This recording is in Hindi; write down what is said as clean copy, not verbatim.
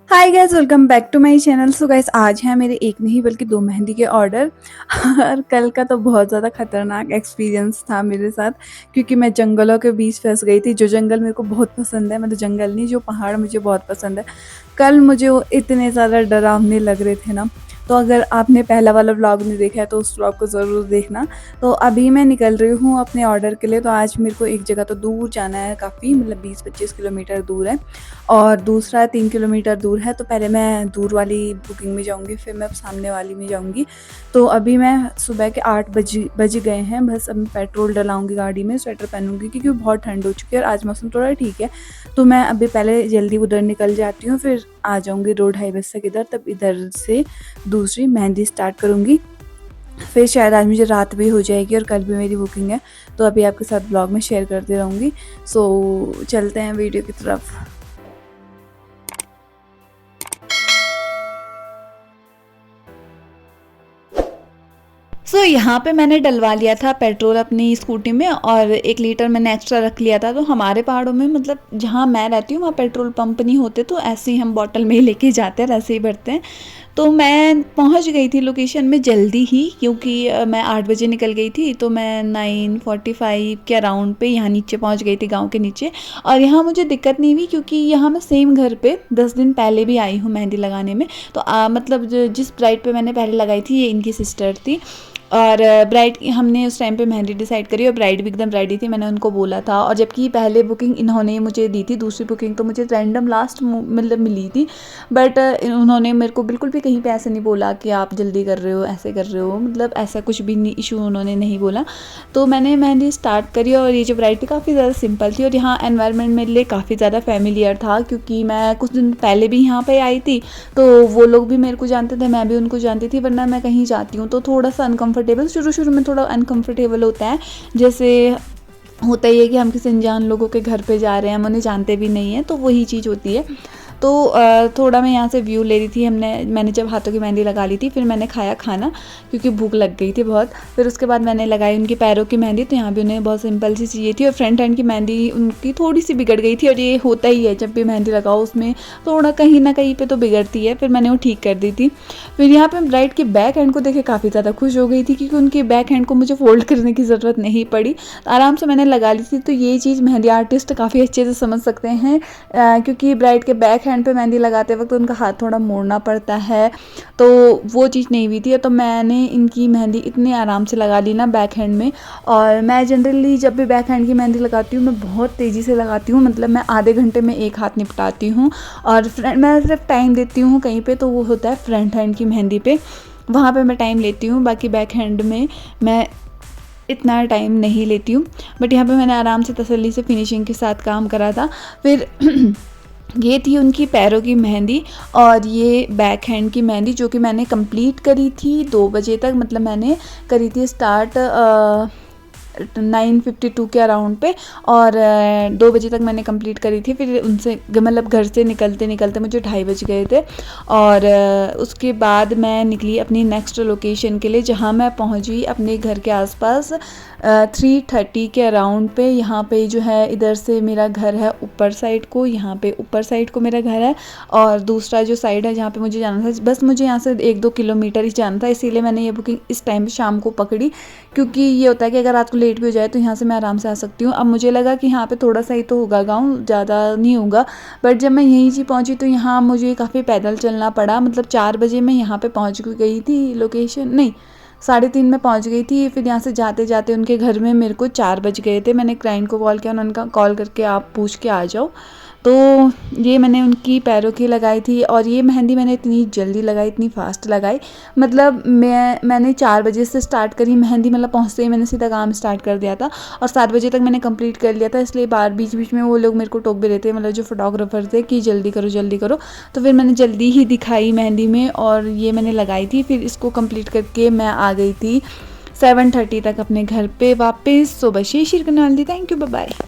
Hi guys, welcome back to my channel. So guys, आज है मेरे एक नहीं बल्कि दो मेहंदी के ऑर्डर। और कल का तो बहुत ज़्यादा खतरनाक एक्सपीरियंस था मेरे साथ, क्योंकि मैं जंगलों के बीच फंस गई थी। जो जंगल मेरे को बहुत पसंद है, मतलब जंगल नहीं, जो पहाड़ मुझे बहुत पसंद है। कल मुझे वो इतने ज़्यादा डरावने लग रहे थे ना। तो अगर आपने पहला वाला व्लॉग नहीं देखा है तो उस व्लॉग को ज़रूर देखना। तो अभी मैं निकल रही हूँ अपने ऑर्डर के लिए। तो आज मेरे को एक जगह तो दूर जाना है, काफ़ी मतलब 20-25 किलोमीटर दूर है, और दूसरा 3 किलोमीटर दूर है। तो पहले मैं दूर वाली बुकिंग में जाऊँगी, फिर मैं सामने वाली में जाऊँगी। तो अभी मैं सुबह के 8 बज गए हैं। बस अब मैं पेट्रोल डलाऊँगी गाड़ी में, स्वेटर पहनूँगी क्योंकि बहुत ठंड हो चुकी है और आज मौसम थोड़ा ठीक है। तो मैं अभी पहले जल्दी उधर निकल जाती हूँ, फिर आ जाऊँगी रोड हाईवे तक इधर, तब इधर से दूसरी मेहंदी स्टार्ट करूँगी। फिर शायद आज मुझे रात भी हो जाएगी और कल भी मेरी बुकिंग है। तो अभी आपके साथ ब्लॉग में शेयर करती रहूँगी। सो चलते हैं वीडियो की तरफ। यहाँ पे मैंने डलवा लिया था पेट्रोल अपनी स्कूटी में, और 1 लीटर मैंने एक्स्ट्रा रख लिया था। तो हमारे पहाड़ों में, मतलब जहाँ मैं रहती हूँ, वहाँ पेट्रोल पंप नहीं होते, तो ऐसे ही हम बॉटल में ही लेके जाते हैं, ऐसे ही भरते हैं। तो मैं पहुँच गई थी लोकेशन में जल्दी ही, क्योंकि मैं 8 बजे निकल गई थी। तो मैं 9:45 के अराउंड पे यहाँ नीचे पहुँच गई थी, गाँव के नीचे। और यहाँ मुझे दिक्कत नहीं हुई, क्योंकि यहाँ मैं सेम घर पे 10 दिन पहले भी आई हूँ मेहंदी लगाने में। तो मतलब जिस ब्राइड पे मैंने पहले लगाई थी, ये इनकी सिस्टर थी। और ब्राइड हमने उस टाइम पे मेहंदी डिसाइड करी, और ब्राइड भी एकदम रेडी थी, मैंने उनको बोला था। और जबकि पहले बुकिंग इन्होंने मुझे दी थी, दूसरी बुकिंग तो मुझे रैंडम लास्ट मतलब मिली थी। बट उन्होंने मेरे को बिल्कुल भी कहीं पे ऐसे नहीं बोला कि आप जल्दी कर रहे हो, ऐसे कर रहे हो, मतलब ऐसा कुछ भी नहीं, इशू उन्होंने नहीं बोला। तो मैंने मेहंदी स्टार्ट करी, और ये जो ब्राइड थी काफ़ी ज़्यादा सिंपल थी, और यहाँ एनवायरनमेंट मेरे लिए काफ़ी ज़्यादा फेमिलियर था, क्योंकि मैं कुछ दिन पहले भी यहाँ पर आई थी। तो वो लोग भी मेरे को जानते थे, मैं भी उनको जानती थी। वरना मैं कहीं जाती हूँ तो थोड़ा सा अनकंफर्टेबल, शुरू शुरू में थोड़ा अनकंफर्टेबल होता है। जैसे होता ही है कि हम किसी अनजान लोगों के घर पे जा रहे हैं, हम उन्हें जानते भी नहीं हैं, तो वही चीज़ होती है। तो थोड़ा मैं यहाँ से व्यू ले रही थी। मैंने जब हाथों की मेहंदी लगा ली थी, फिर मैंने खाया खाना, क्योंकि भूख लग गई थी बहुत। फिर उसके बाद मैंने लगाई उनकी पैरों की मेहंदी। तो यहाँ भी उन्हें बहुत सिंपल सी चाहिए थी, और फ्रंट हैंड की मेहंदी उनकी थोड़ी सी बिगड़ गई थी। और ये होता ही है, जब भी मेहंदी लगाओ उसमें थोड़ा कहीं ना कहीं पे तो बिगड़ती है। फिर मैंने वो ठीक कर दी थी। फिर यहाँ पे ब्राइड की बैक हैंड को देखे काफ़ी ज़्यादा खुश हो गई थी, क्योंकि उनकी बैक हैंड को मुझे फोल्ड करने की ज़रूरत नहीं पड़ी, आराम से मैंने लगा ली थी। तो ये चीज़ मेहंदी आर्टिस्ट काफ़ी अच्छे से समझ सकते हैं, क्योंकि ब्राइड के बैक हैंड पे मेहंदी लगाते वक्त उनका हाथ थोड़ा मोड़ना पड़ता है। तो वो चीज़ नहीं हुई थी। तो मैंने इनकी मेहंदी इतने आराम से लगा ली ना बैक हैंड में। और मैं जनरली जब भी बैक हैंड की मेहंदी लगाती हूँ, मैं बहुत तेज़ी से लगाती हूँ, मतलब मैं आधे घंटे में एक हाथ निपटाती हूँ। और मैं सिर्फ टाइम देती हूँ कहीं पे, तो वो होता है फ्रंट हैंड की मेहंदी पे, वहाँ पे मैं टाइम लेती हूँ। बाकी बैक हैंड में मैं इतना टाइम नहीं लेती हूँ। बट यहाँ पे मैंने आराम से तसल्ली से फिनिशिंग के साथ काम करा था। फिर ये थी उनकी पैरों की मेहंदी, और ये बैक हैंड की मेहंदी, जो कि मैंने कंप्लीट करी थी 2 बजे तक। मतलब मैंने करी थी स्टार्ट 9:52 के अराउंड पे, और 2 बजे तक मैंने कंप्लीट करी थी। फिर उनसे मतलब घर से निकलते निकलते मुझे 2:30 बज गए थे। और उसके बाद मैं निकली अपनी नेक्स्ट लोकेशन के लिए, जहाँ मैं पहुँची अपने घर के आसपास 3:30 के अराउंड पे। यहाँ पे जो है, इधर से मेरा घर है ऊपर साइड को, यहाँ पे ऊपर साइड को मेरा घर है, और दूसरा जो साइड है जहाँ पे मुझे जाना था, बस मुझे यहाँ से 1-2 किलोमीटर ही जाना था। इसीलिए मैंने ये बुकिंग इस टाइम पे शाम को पकड़ी, क्योंकि ये होता है कि अगर रात को लेट भी हो जाए तो यहाँ से मैं आराम से आ सकती हूँ। अब मुझे लगा कि यहाँ पे थोड़ा सा ही तो होगा गाँव, ज़्यादा नहीं होगा। बट जब मैं यहीं से पहुँची तो यहाँ मुझे काफ़ी पैदल चलना पड़ा। मतलब 4 बजे मैं यहाँ पे पहुँच गई थी लोकेशन, नहीं 3:30 में पहुँच गई थी। फिर यहाँ से जाते जाते उनके घर में मेरे को 4 बज गए थे। मैंने क्लाइंट को कॉल किया, उन्होंने कहा कॉल करके आप पूछ के आ जाओ। तो ये मैंने उनकी पैरों की लगाई थी, और ये मेहंदी मैंने इतनी जल्दी लगाई, इतनी फास्ट लगाई। मतलब मैंने 4 बजे से स्टार्ट करी मेहंदी, मतलब पहुँचते ही मैंने सीधा काम स्टार्ट कर दिया था, और 7 बजे तक मैंने कंप्लीट कर लिया था। इसलिए बार बीच बीच में वो लोग मेरे को टोक भी रहे थे, मतलब जो फोटोग्राफर थे, कि जल्दी करो जल्दी करो। तो फिर मैंने जल्दी ही दिखाई मेहंदी में, और ये मैंने लगाई थी। फिर इसको कंप्लीट करके मैं आ गई थी 7:30 तक अपने घर पे वापस। सो बस ये शेयर करने वाली थी। Thank you, bye bye.